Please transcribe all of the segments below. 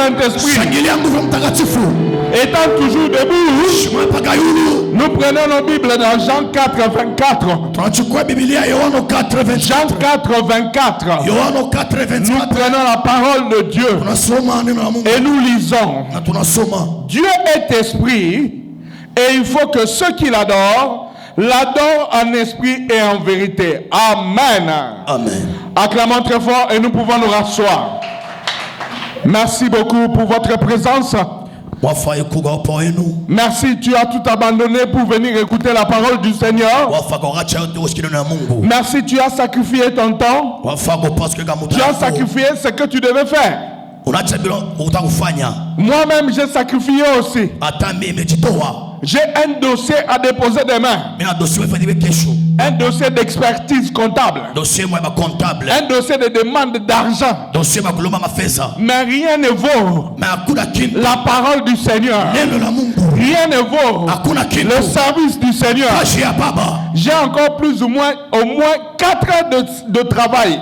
Saint-Esprit. Étant toujours debout, nous prenons nos Bibles dans Jean 4, 24. Jean 4, 24. Nous prenons la parole de Dieu et nous lisons. Dieu est esprit et il faut que ceux qui l'adorent en esprit et en vérité. Amen. Amen. Acclamons très fort et nous pouvons nous rasseoir. Merci beaucoup pour votre présence. Merci, tu as tout abandonné pour venir écouter la parole du Seigneur. Merci, tu as sacrifié ton temps. Tu as sacrifié ce que tu devais faire. Moi-même, j'ai sacrifié aussi. J'ai un dossier à déposer demain. Un dossier d'expertise comptable. Un dossier de demande d'argent. Mais rien ne vaut la parole du Seigneur. Rien ne vaut le service du Seigneur. J'ai encore plus ou moins au moins 4 heures de travail.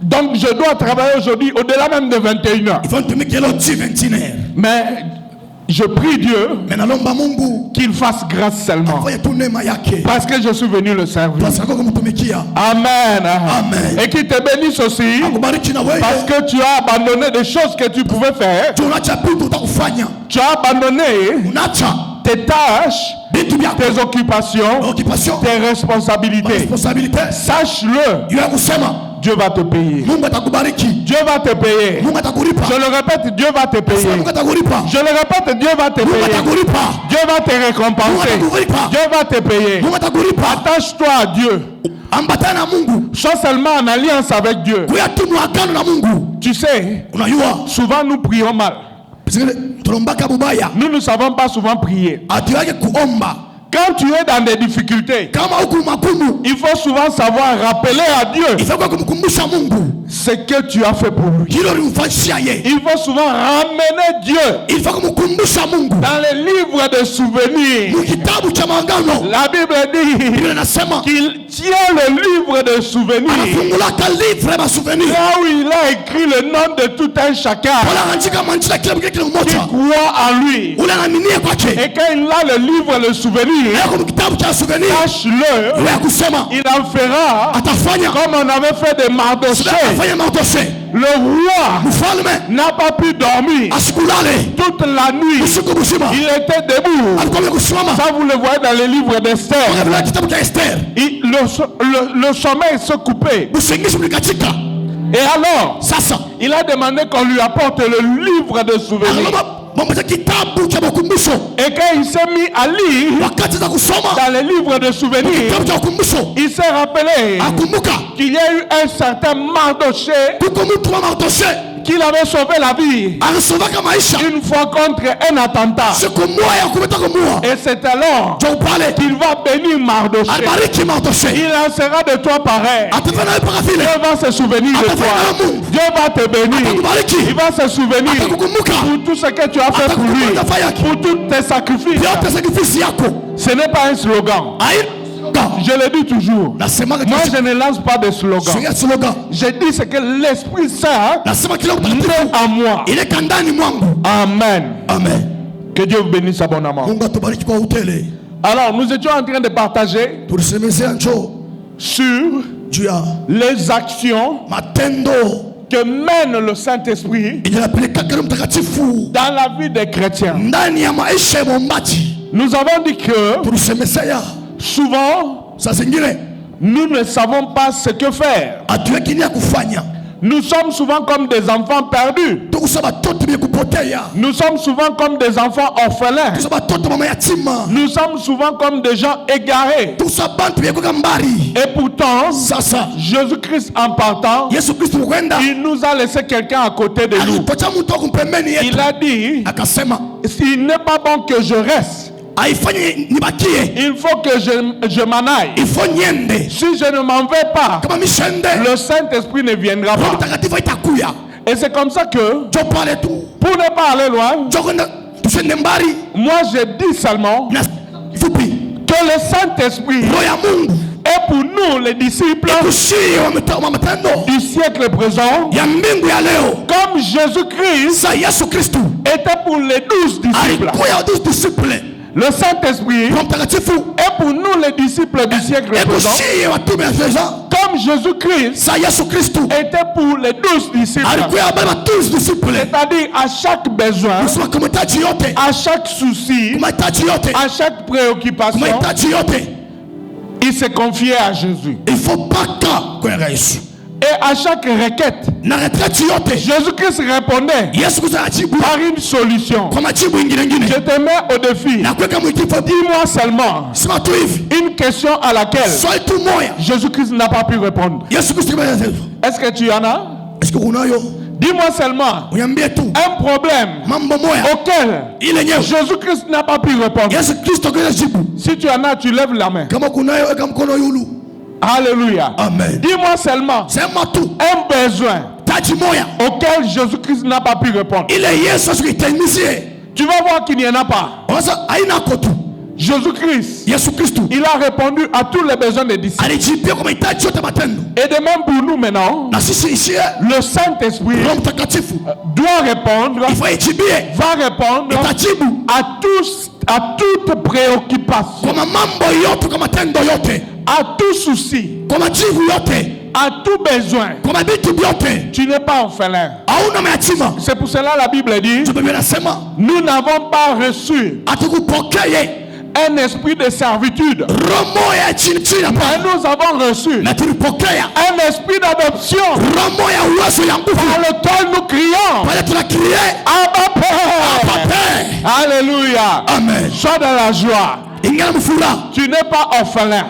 Donc je dois travailler aujourd'hui au-delà même de 21 heures. Mais je prie Dieu qu'il fasse grâce seulement. Parce que je suis venu le servir. Amen. Amen. Et qu'il te bénisse aussi. Parce que tu as abandonné des choses que tu pouvais faire. Tu as abandonné tes tâches, tes occupations, tes responsabilités. Sache-le. Dieu va te payer. Dieu va te payer. Je le répète, Dieu va te payer. Je le répète, Dieu va te payer. Dieu va te récompenser. Dieu va te payer. Attache-toi à Dieu. Sois seulement en alliance avec Dieu. Tu sais, souvent nous prions mal. Nous ne savons pas souvent prier. Quand tu es dans des difficultés, il faut souvent savoir rappeler à Dieu ce que tu as fait pour lui. Il faut souvent ramener Dieu dans les livres de souvenirs. La Bible dit qu'il tient le livre de souvenirs là où il a écrit le nom de tout un chacun qui croit en lui. Et quand il a le livre de souvenirs, sache-le, il en fera comme on avait fait de Mardochée. Le roi n'a pas pu dormir toute la nuit. Il était debout. Ça, vous le voyez dans les livres d'Esther. Le sommeil se coupait. Et alors, il a demandé qu'on lui apporte le livre de souvenirs. Et quand il s'est mis à lire dans les livres de souvenirs, il s'est rappelé qu'il y a eu un certain Mardochée qu'il avait sauvé la vie une fois contre un attentat. Et c'est alors qu'il va bénir Mardochée. Il en sera de toi pareil. Dieu va se souvenir de toi. Dieu va te bénir. Il va se souvenir pour tout ce que tu as fait pour lui, pour tous tes sacrifices. Ce n'est pas un slogan. Je le dis toujours. Moi, je ne lance pas de slogan. Je dis ce que l'Esprit Saint met en moi. Amen. Amen. Que Dieu vous bénisse abondamment. Alors, nous étions en train de partager sur les actions que mène le Saint-Esprit dans la vie des chrétiens. Nous avons dit que souvent, nous ne savons pas ce que faire. Nous sommes souvent comme des enfants perdus. Nous sommes souvent comme des enfants orphelins. Nous sommes souvent comme des gens égarés. Et pourtant, Jésus-Christ en partant, il nous a laissé quelqu'un à côté de nous. Il a dit, il n'est pas bon que je reste. Il faut que je m'en aille. Si je ne m'en vais pas, le Saint-Esprit ne viendra pas. Et c'est comme ça que, pour ne pas aller loin, moi je dis seulement que le Saint-Esprit est Et pour nous, les disciples du siècle présent, comme Jésus-Christ était pour les 12 disciples, le Saint-Esprit est pour nous les disciples du siècle présent, comme Jésus-Christ était pour les 12 disciples. C'est-à-dire à chaque besoin, à chaque souci, à chaque préoccupation, il se confiait à Jésus. Il faut pas et à chaque requête, Jésus-Christ répondait par une solution. Je te mets au défi. Dis-moi seulement une question à laquelle Jésus-Christ n'a pas pu répondre. Est-ce que tu en as? Dis-moi seulement un problème auquel Jésus-Christ n'a pas pu répondre. Si tu en as, tu lèves la main. Alléluia. Amen. Dis-moi seulement un besoin auquel Jésus-Christ n'a pas pu répondre. Tu vas voir qu'il n'y en a pas. Jésus-Christ, il a répondu à tous les besoins des disciples. Et de même pour nous maintenant, le Saint-Esprit doit répondre, va répondre à toute préoccupation, à tout souci, à tout besoin. Tu n'es pas orphelin. C'est pour cela la Bible dit, nous n'avons pas reçu un esprit de servitude, mais nous avons reçu un esprit d'adoption par lequel nous crions Abba Père. Alléluia. Amen. Sois dans la joie. Tu n'es pas orphelin.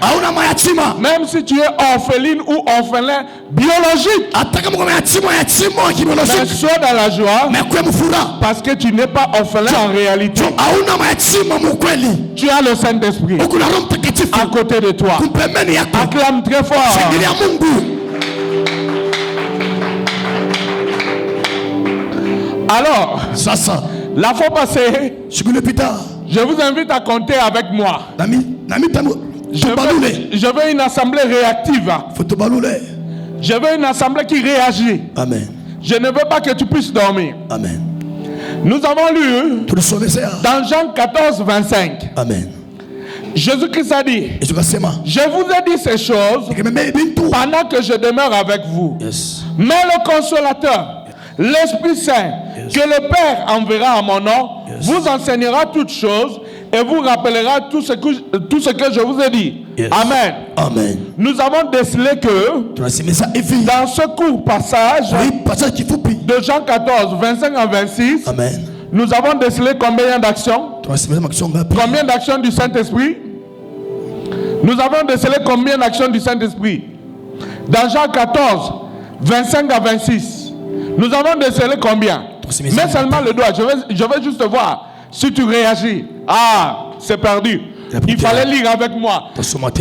Même si tu es orpheline ou orphelin biologique, mais sois dans la joie parce que tu n'es pas orphelin en réalité. Tu as le Saint-Esprit à côté de toi. Acclame très fort. Alors, la fois passée, je vous invite à compter avec moi. Je veux une assemblée réactive. Je veux une assemblée qui réagit. Amen. Je ne veux pas que tu puisses dormir. Amen. Nous avons lu dans Jean 14, 25. Amen. Jésus-Christ a dit, je vous ai dit ces choses pendant que je demeure avec vous. Yes. Mais le consolateur, l'Esprit Saint, que le Père enverra en mon nom, vous enseignera toutes choses et vous rappellera tout ce que je vous ai dit. Yes. Amen. Amen. Nous avons décelé que dans ce court passage de Jean 14, 25 à 26, Amen. Nous avons décelé combien d'actions? Combien d'actions du Saint-Esprit? Nous avons décelé combien d'actions du Saint-Esprit? Dans Jean 14, 25 à 26, nous avons décelé combien? Mets seulement le doigt, je vais juste voir si tu réagis. Ah, c'est perdu. Il fallait lire avec moi.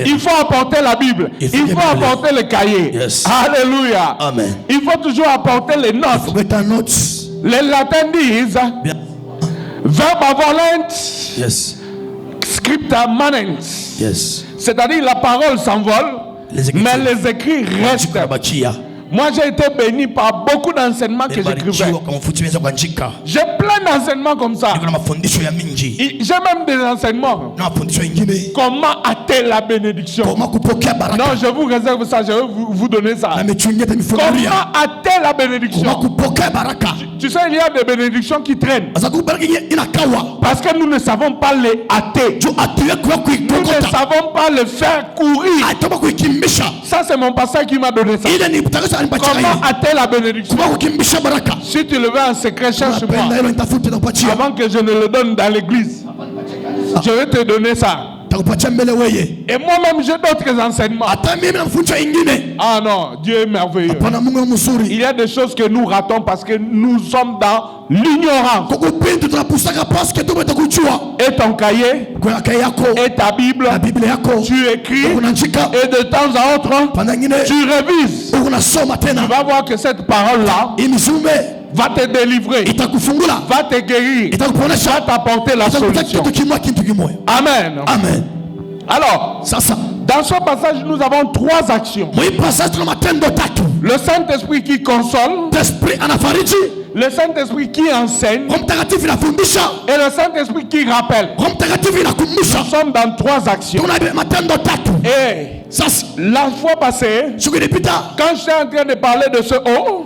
Il faut apporter la Bible. Il faut apporter le cahier. Yes. Alléluia. Amen. Il faut toujours apporter les notes. Les latins disent verba volent, yes. Scripta manent. Yes. C'est-à-dire la parole s'envole, mais les écrits restent. Moi, j'ai été béni par beaucoup d'enseignements que j'écrivais. J'ai plein d'enseignements comme ça. J'ai même des enseignements. Comment atteindre la bénédiction? Non, je vous réserve ça. Je vais vous donner ça. Comment atteindre la bénédiction? Tu sais, il y a des bénédictions qui traînent. Parce que nous ne savons pas les hâter. Nous ne savons pas les faire courir. Ça, c'est mon pasteur qui m'a donné ça. Comment atteindre la bénédiction? Si tu le veux en secret, cherche-moi avant que je ne le donne dans l'église. Je vais te donner ça. Et moi-même j'ai d'autres enseignements. Ah non, Dieu est merveilleux. Il y a des choses que nous ratons parce que nous sommes dans l'ignorance. Et ton cahier, et ta Bible, tu écris, et de temps à autre, tu révises. Tu vas voir que cette parole-là va te délivrer, va te guérir, va t'apporter la solution. Amen. Amen. Alors, Dans ce passage, nous avons 3 actions. Le Saint-Esprit qui console, le Saint-Esprit qui enseigne et le Saint-Esprit qui rappelle. Nous sommes dans 3 actions. Et la fois passée, quand j'étais en train de parler de ce haut,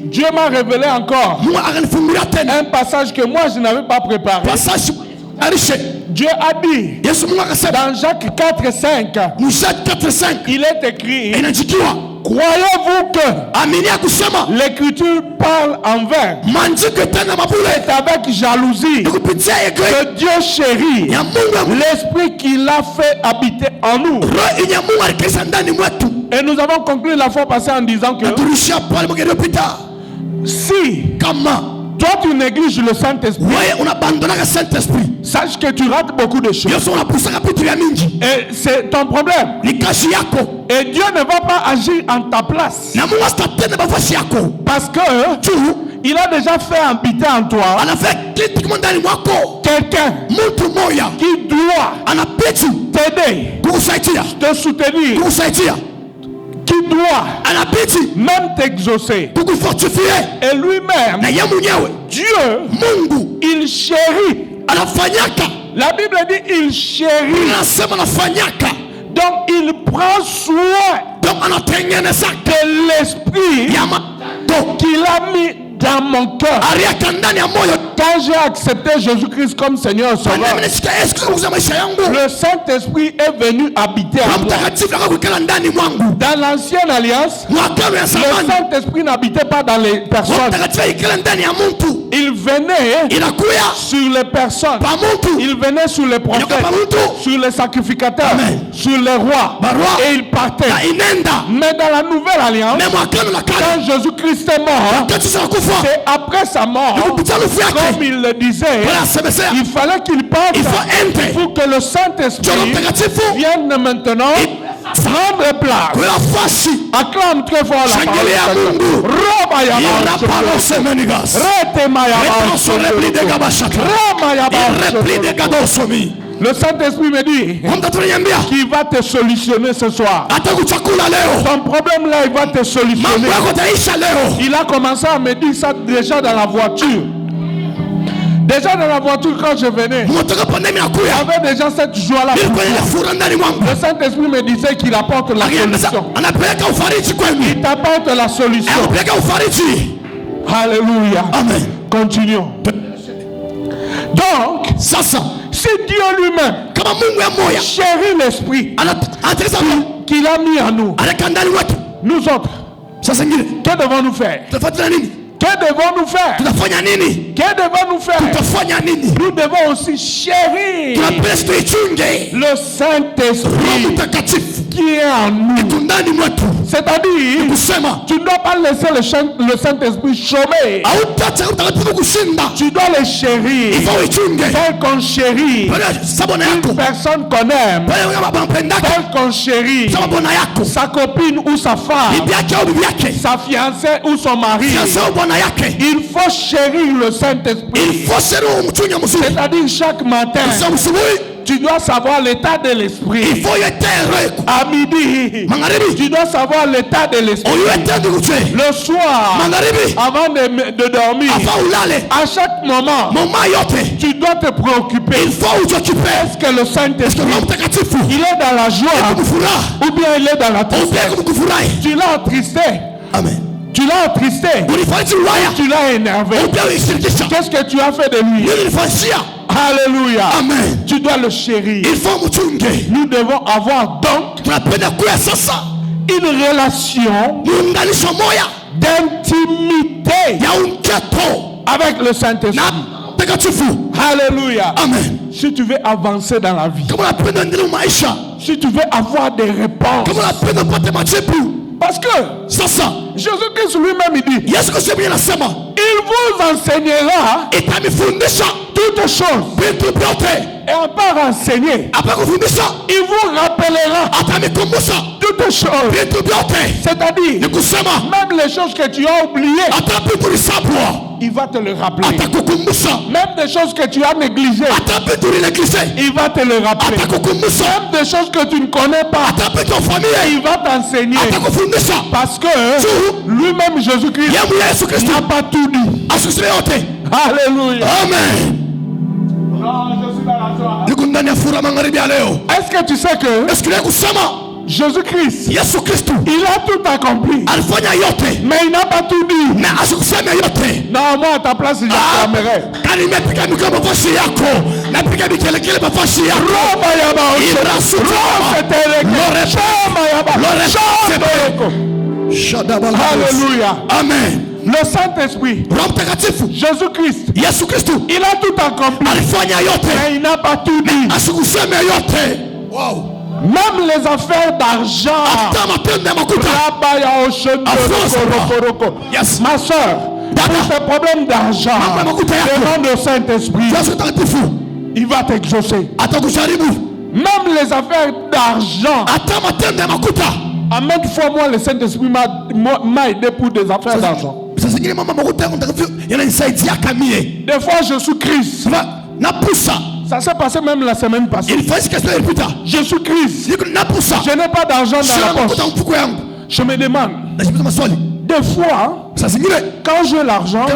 Dieu m'a révélé encore un passage que moi je n'avais pas préparé. Dieu a dit dans Jacques 4:5, il est écrit: croyez-vous que l'écriture parle en vain? C'est avec jalousie que Dieu chérit l'esprit qu'il a fait habiter en nous. Et nous avons conclu la fois passée en disant que si toi tu négliges le Saint-Esprit, sache que tu rates beaucoup de choses. Et c'est ton problème. Et Dieu ne va pas agir en ta place. Parce que il a déjà fait habiter en toi quelqu'un qui doit t'aider, te soutenir, qui doit même t'exaucer. Et lui-même, Dieu, il chérit. La Bible dit il chérit. Donc il prend soin de l'esprit qu'il a mis dans mon cœur. Quand j'ai accepté Jésus-Christ comme Seigneur et Sauveur, le Saint-Esprit est venu habiter en moi. Dans l'ancienne alliance, le Saint-Esprit n'habitait pas dans les personnes. Il venait sur les personnes. Il venait sur les prophètes, sur les sacrificateurs, sur les rois. Et il partait. Mais dans la nouvelle alliance, quand Jésus-Christ est mort, c'est après sa mort, comme il le disait, il fallait qu'il parte pour que le Saint-Esprit vienne maintenant prendre place. Acclame très fort la parole. Le Saint-Esprit me dit qu'il va te solutionner ce soir. Ton problème là, il va te solutionner. Il a commencé à me dire ça déjà dans la voiture. Déjà dans la voiture quand je venais, il y avait déjà cette joie-là. Le Saint-Esprit me disait qu'il apporte la solution. Il t'apporte la solution. Alléluia. Amen. Continuons. Donc, si Dieu lui-même chérit l'esprit qu'il a mis en nous, nous autres, que devons-nous faire? Que devons-nous faire? Que devons-nous faire? Nous devons aussi chérir le Saint-Esprit qui est en nous. C'est-à-dire, tu ne dois pas laisser le Saint-Esprit chômer. Tu dois le chérir. Tel qu'on chérit une personne qu'on aime. Tel qu'on chérit sa copine ou sa femme, sa fiancée ou son mari. Il faut chérir le Saint-Esprit. C'est-à-dire chaque matin, tu dois savoir l'état de l'esprit. À midi, tu dois savoir l'état de l'esprit. Le soir, avant de dormir, à chaque moment, tu dois te préoccuper. Est-ce que le Saint-Esprit, il est dans la joie ou bien il est dans la tristesse? Tu l'as attristé. Amen. Tu l'as attristé. Tu l'as énervé. Qu'est-ce que tu as fait de lui? Alléluia. Amen. Tu dois le chérir. Nous devons avoir donc une relation d'intimité avec le Saint-Esprit. Alléluia. Amen. Si tu veux avancer dans la vie, si tu veux avoir des réponses, parce que Jésus-Christ lui-même il dit, il vous enseignera toutes choses. Et à part enseigner, il vous rappellera toutes choses. C'est-à-dire, même les choses que tu as oubliées, il va te le rappeler. Même des choses que tu as négligées, il va te le rappeler. Même des choses que tu ne connais pas, il va t'enseigner. Parce que lui-même, Jésus-Christ, n'a pas tout dit. Alléluia. Amen. Est-ce que tu sais que Jésus-Christ, il a tout accompli, mais il n'a pas tout dit? Non, moi à ta place, j'acclamerais. Alléluia. Amen. Le Saint-Esprit, Jésus-Christ, il a tout accompli, mais il n'a pas tout dit. Wow. Même les affaires d'argent. Yes. Ma soeur, pour tes problèmes d'argent, demande au Saint-Esprit, il va t'exaucer. Même les affaires d'argent. À maintes fois, moi, le Saint-Esprit m'a aidé pour des affaires d'argent. Des fois, je suis Christ. Ça s'est passé même la semaine passée. Je suis Christ. Je n'ai pas d'argent dans la poche. Je me demande. Des fois, quand j'ai l'argent,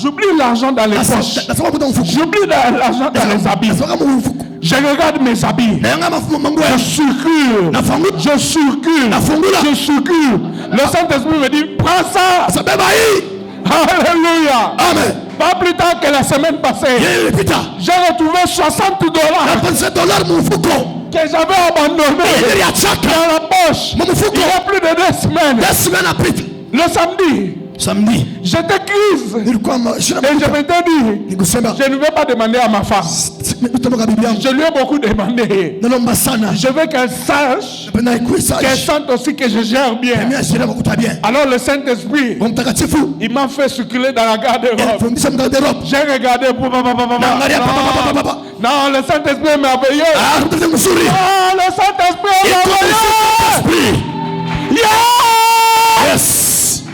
j'oublie l'argent dans les poches. J'oublie l'argent dans les habits. Je regarde mes habits. Je circule. Le Saint-Esprit me dit, prends ça. Alléluia. Amen. Pas plus tard que la semaine passée, j'ai retrouvé $60 que j'avais abandonné dans la poche. Il y a plus de 2 semaines. Le samedi, j'étais crise. Et je m'étais dit, je ne vais pas demander à ma femme. Je lui ai beaucoup demandé. Je veux qu'elle sache, qu'elle sente aussi que je gère bien. Alors le Saint-Esprit, il m'a fait circuler dans la garde-robe. J'ai regardé pour non, le Saint-Esprit est merveilleux. Oh, le Saint-Esprit est merveilleux. Yes.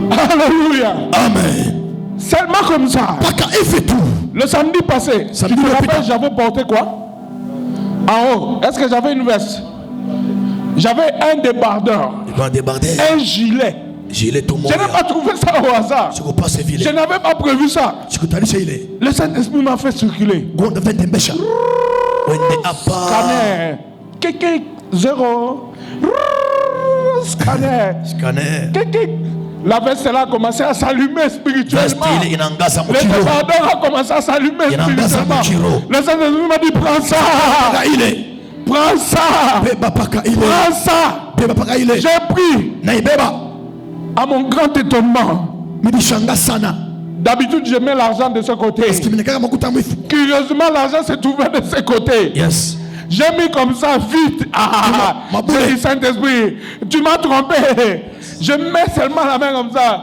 Alléluia. Amen. Seulement comme ça. Le samedi passé, tu te rappelles, j'avais porté quoi? En haut, est-ce que j'avais une veste? J'avais un débardeur. Un gilet. Je n'ai pas trouvé ça au hasard. Je n'avais pas prévu ça. Le Saint-Esprit m'a fait circuler. Scanner. Kiki. 0. Scanner. Kiki. La veste là a commencé à s'allumer spirituellement. Le débardeur a commencé à s'allumer spirituellement. Le Saint-Esprit m'a dit, prends ça. Prends ça. Prends ça. J'ai pris. À mon grand étonnement. D'habitude, je mets l'argent de ce côté. Curieusement, l'argent se trouvait de ce côté. Yes. J'ai mis comme ça vite. J'ai dit, Saint-Esprit, tu m'as trompé. Je mets seulement la main comme ça.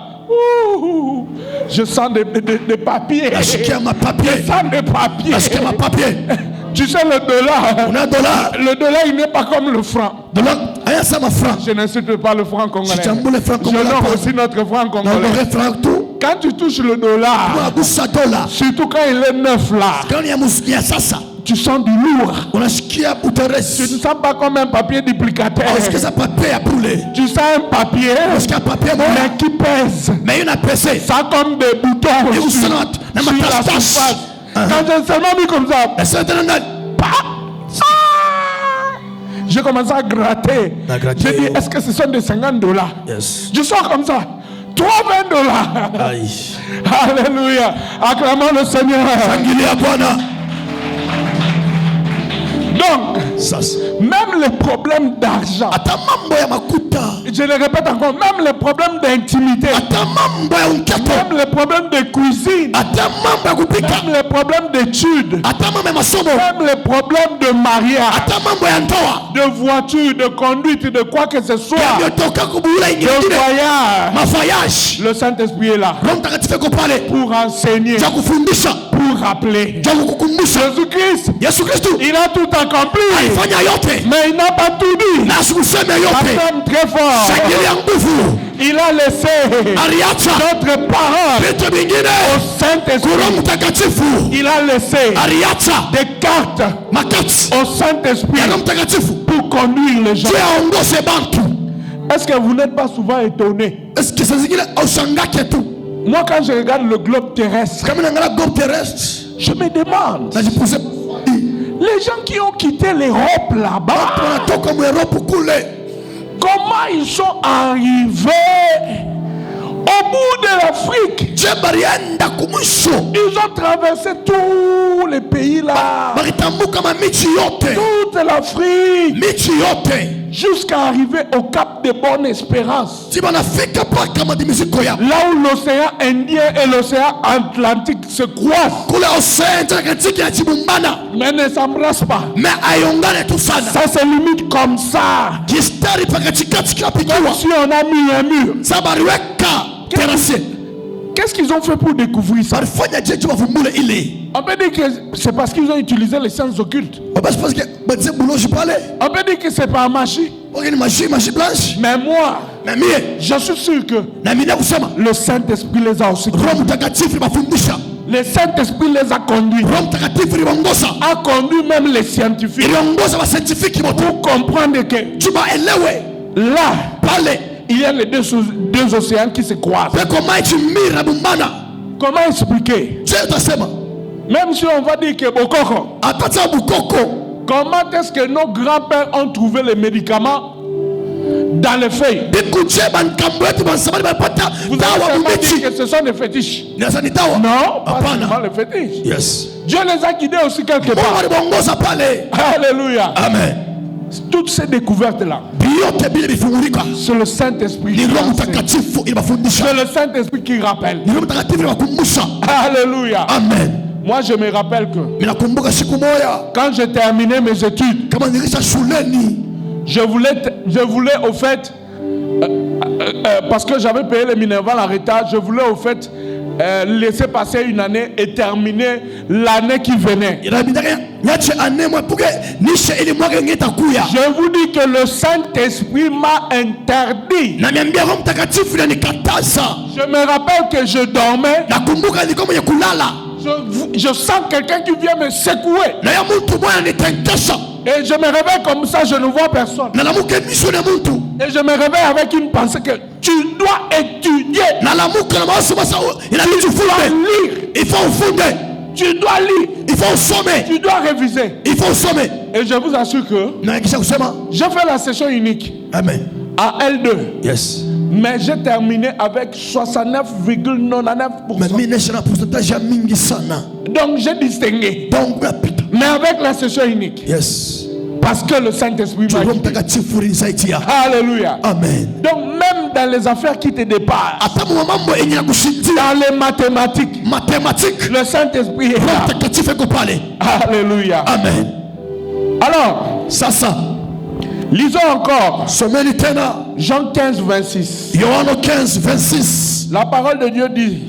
Je sens des papiers. Je sens des papiers. Tu sais, le dollar, il n'est pas comme le franc. Je n'insulte pas le franc congolais. Je nomme aussi notre franc congolais. Quand tu touches le dollar, surtout quand il est neuf là, tu sens du lourd. Tu ne sens pas comme un papier duplicateur. Tu sens un papier mais qui pèse. Ça a comme des boutons sur la surface. Quand j'ai seulement mis comme ça, j'ai commencé à gratter. J'ai dit, est-ce que ce sont des $50? Yes. Je sors comme ça. $20. Alléluia. Acclamons le Seigneur. Donc, même les problèmes d'argent, je le répète encore, même les problèmes d'intimité, même les problèmes de cuisine, même les problèmes d'études, même les problèmes de mariage, de voiture, de conduite, de quoi que ce soit, de voyage, le Saint-Esprit est là pour enseigner, pour rappeler. Jésus-Christ, il a tout accompli, mais il n'a pas tout dit. Très fort. Il a laissé notre parole au Saint-Esprit. Il a laissé des cartes au Saint-Esprit pour conduire les gens. Est-ce que vous n'êtes pas souvent étonné? Moi, quand je regarde le globe terrestre, je me demande, les gens qui ont quitté l'Europe là-bas, comment ils sont arrivés au bout de l'Afrique? Ils ont traversé tous les pays là, toute l'Afrique, jusqu'à arriver au cap de Bonne-Espérance, là où l'océan Indien et l'océan Atlantique se croisent, mais ne s'embrassent pas. Ça se limite comme ça, comme si on a mis un mur. Qu'est-ce qu'ils ont fait pour découvrir ça? On peut dire que c'est parce qu'ils ont utilisé les sciences occultes. On peut dire que c'est par magie. Mais moi, je suis sûr que le Saint-Esprit les a aussi conduits. Le Saint-Esprit les a conduits. A conduit même les scientifiques pour comprendre que là, il y a les deux océans qui se croisent. Comment expliquer? Même si on va dire que Bokoko, comment est-ce que nos grands-pères ont trouvé les médicaments dans les feuilles? Vous avez dit que ce sont des fétiches. Non, pas seulement les fétiches. Yes. Dieu les a guidés aussi quelque part. Alléluia. Amen. Toutes ces découvertes-là, c'est le Saint-Esprit. C'est le Saint-Esprit qui rappelle. Alléluia. Amen. Moi, je me rappelle que quand j'ai terminé mes études, je voulais au fait, parce que j'avais payé les Minerval en retard, je voulais au fait laisser passer une année et terminer l'année qui venait. Je vous dis que le Saint-Esprit m'a interdit. Je me rappelle que je dormais. Je sens quelqu'un qui vient me secouer. Et je me réveille comme ça, je ne vois personne. Et je me réveille avec une pensée que tu dois étudier. Tu dois lire. Tu dois lire. Tu dois réviser. Et je vous assure que j'ai fait la session unique. Amen. À L2. Yes. Mais j'ai terminé avec 69,99%. Donc j'ai distingué. Mais avec la session unique. Yes. Parce que le Saint-Esprit m'a guidé. Alléluia. Amen. Donc même dans les affaires qui te dépassent, dans les mathématiques, le Saint-Esprit est là. Alléluia. Amen. Alors, ça. Lisons encore Jean 15, 26. Yohana 15, 26. La parole de Dieu dit: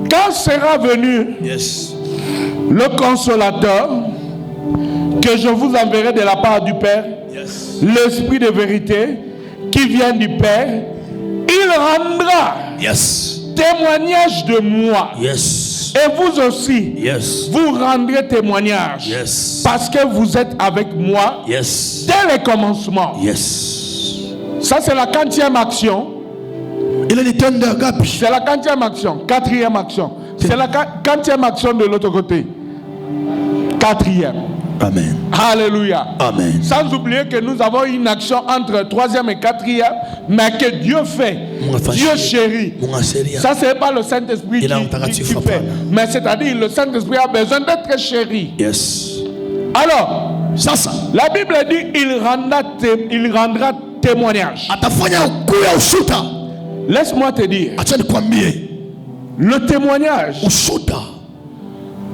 quand sera venu le consolateur que je vous enverrai de la part du Père, l'Esprit de vérité qui vient du Père, il rendra témoignage de moi. Et vous aussi, vous rendrez témoignage. Parce que vous êtes avec moi dès le commencement. Ça, c'est la 40e action. C'est la 40e action. 4e action. C'est la 40e action de l'autre côté. 4e. Amen. Alléluia. Amen. Sans oublier que nous avons une action entre 3e et 4e, mais que Dieu fait. Dieu chérit. Ça, ce n'est pas le Saint-Esprit qui fait. Mais c'est-à-dire, le Saint-Esprit a besoin d'être chéri. Alors, la Bible dit il rendra témoignage. Laisse-moi te dire, le témoignage,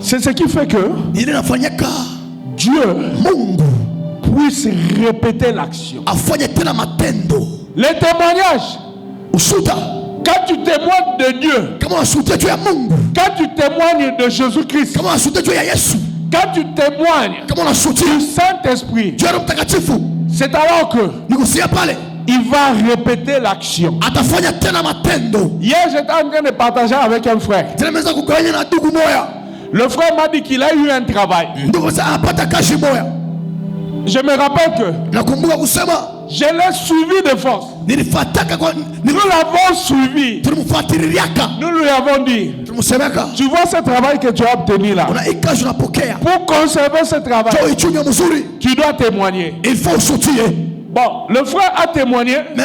c'est ce qui fait que Dieu puisse répéter l'action. Le témoignage, quand tu témoignes de Dieu, quand tu témoignes de Jésus-Christ, quand tu témoignes du Saint-Esprit, c'est alors que il va répéter l'action. Hier, j'étais en train de partager avec un frère. Le frère m'a dit qu'il a eu un travail. Je me rappelle que je l'ai suivi de force. Nous l'avons suivi. Nous lui avons dit, tu vois ce travail que tu as obtenu là. Pour conserver ce travail, tu dois témoigner. Il faut soutenir. Bon, le frère a témoigné. Mais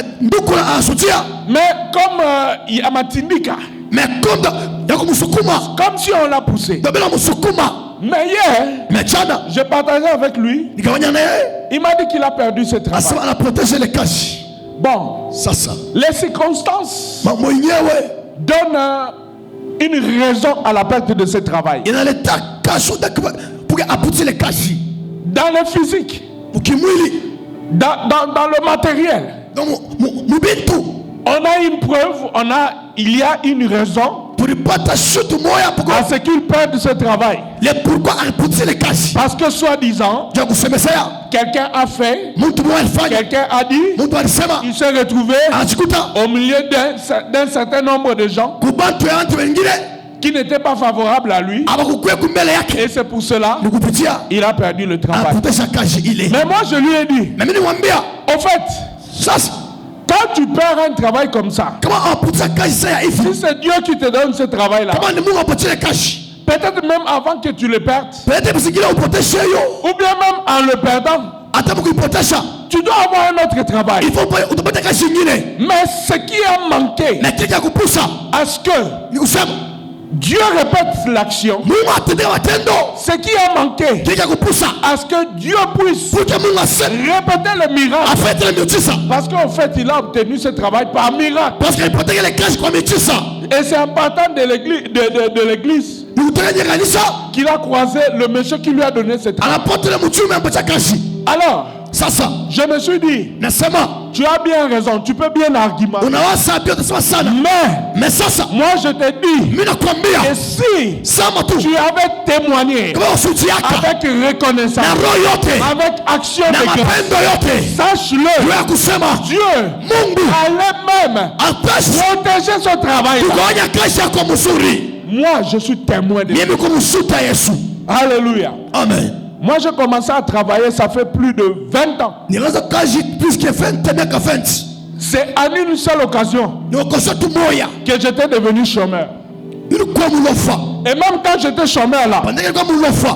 comme il m'a tindika. Comme si on l'a poussé. Mais hier, j'ai partagé avec lui. Il m'a dit qu'il a perdu ce travail. Bon, les circonstances donnent une raison à la perte de ce travail. Dans le physique, dans le matériel, on a une preuve, il y a une raison à ce qu'il perde ce travail. Parce que soi-disant, quelqu'un a fait, quelqu'un a dit, il s'est retrouvé au milieu d'un certain nombre de gens qui n'étaient pas favorables à lui. Et c'est pour cela il a perdu le travail. Mais moi je lui ai dit, au fait, quand tu perds un travail comme ça, si c'est Dieu qui te donne ce travail-là, peut-être même avant que tu le perdes, ou bien même en le perdant, tu dois avoir un autre travail. Mais ce qui a manqué à ce que Dieu répète l'action, ce qui a manqué à ce que Dieu puisse répéter le miracle, parce qu'en fait il a obtenu ce travail par miracle. Et c'est en partant de l'église qu'il a croisé le monsieur qui lui a donné ce travail. Alors je me suis dit, tu as bien raison, tu peux bien argumenter. Mais moi je te dis, et si tu avais témoigné avec reconnaissance, avec action de grâce, sache-le, Dieu allait même protéger ce travail. Moi je suis témoin de ça. Alléluia. Amen. Moi, j'ai commencé à travailler, ça fait plus de 20 ans. C'est en une seule occasion que j'étais devenu chômeur. Et même quand j'étais chômeur là,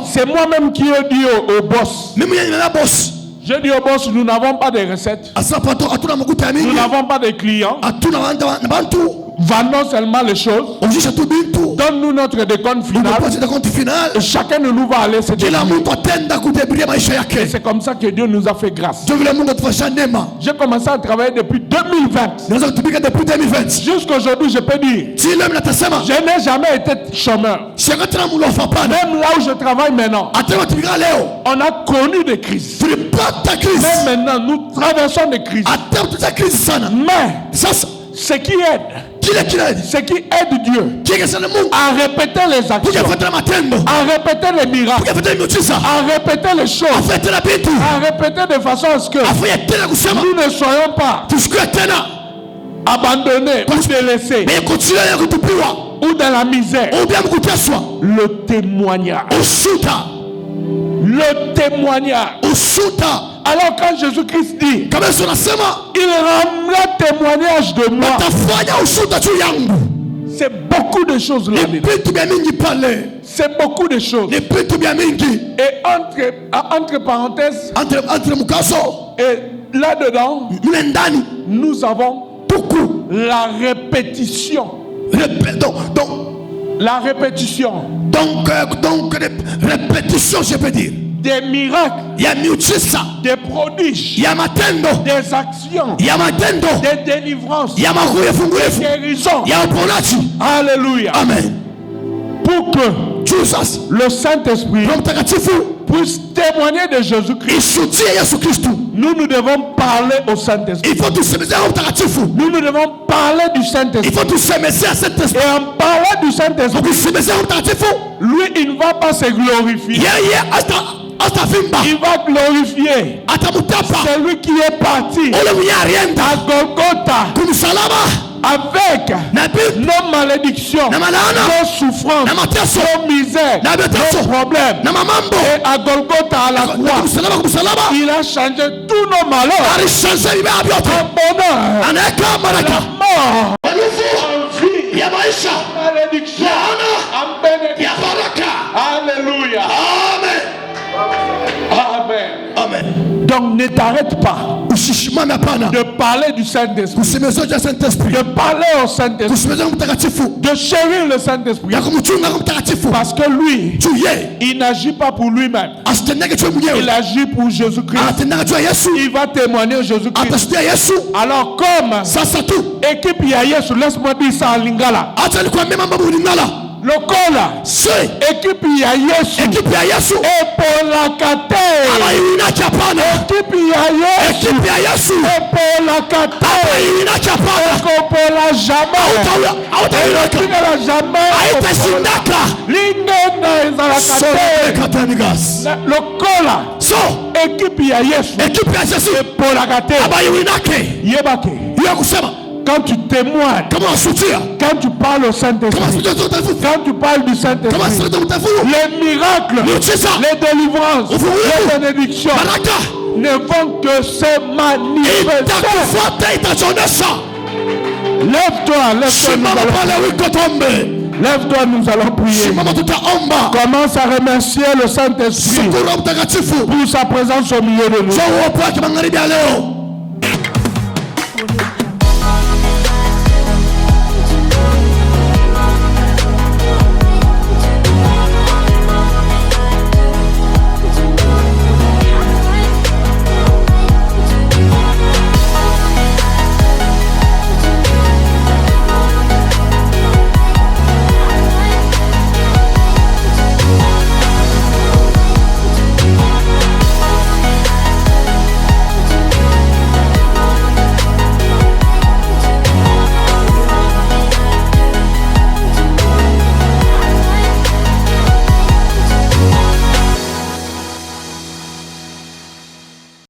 c'est moi-même qui ai dit au boss. J'ai dit au boss, nous n'avons pas de recettes. Nous n'avons pas de clients. Vendons seulement les choses. Donne-nous notre décompte final. Et chacun de nous va aller se débrouiller. Et c'est comme ça que Dieu nous a fait grâce. J'ai commencé à travailler depuis 2020. Jusqu'à aujourd'hui, je peux dire, je n'ai jamais été chômeur. Même là où je travaille maintenant, on a connu des crises. Même maintenant, nous traversons des crises. Mais ce qui aide, Dieu à répéter les actions, à répéter les miracles, à répéter les choses, à répéter de façon à ce que nous ne soyons pas abandonnés ou délaissés ou dans la misère. Le témoignage. Alors quand Jésus-Christ dit, il rendra témoignage de moi, c'est beaucoup de choses là-dedans. C'est beaucoup de choses. Et entre parenthèses, et là-dedans, nous avons la répétition. La répétition. Donc répétition, je peux dire. Des miracles, des prodiges, des actions, des délivrances, des guérisons. Alléluia. Amen. Pour que le Saint-Esprit puisse témoigner de Jésus-Christ, nous devons parler au Saint-Esprit. Nous devons parler du Saint-Esprit. Et en parlant du Saint-Esprit, lui, il ne va pas se glorifier. il va glorifier celui qui est parti à Golgotha avec nos malédictions, nos souffrances, nos misères, nos problèmes. Et à Golgotha, à la croix, il a changé tous nos malheurs en bonheur, la mort, en vie, malédiction, en bénédiction. Alléluia. Amen. Amen. Donc ne t'arrête pas de parler du Saint-Esprit, de parler au Saint-Esprit, de chérir le Saint-Esprit, parce que lui, il n'agit pas pour lui-même, il agit pour Jésus-Christ. Il va témoigner au Jésus-Christ. Alors comme équipe Yayesu, laisse-moi dire ça en lingala, lokola équipe ya Yesu epolaka te, équipe ya Yesu epolaka te, ekopola jamais, ekopola jamais, lingena ezalaka te. Lokola équipe ya Yesu epolaka te, yebake quand tu témoignes, quand tu parles au Saint-Esprit, quand tu parles du Saint-Esprit, les miracles, les délivrances, les bénédictions ne vont que se manifester. Lève-toi, nous allons prier. Commence à remercier le Saint-Esprit pour sa présence au milieu de nous.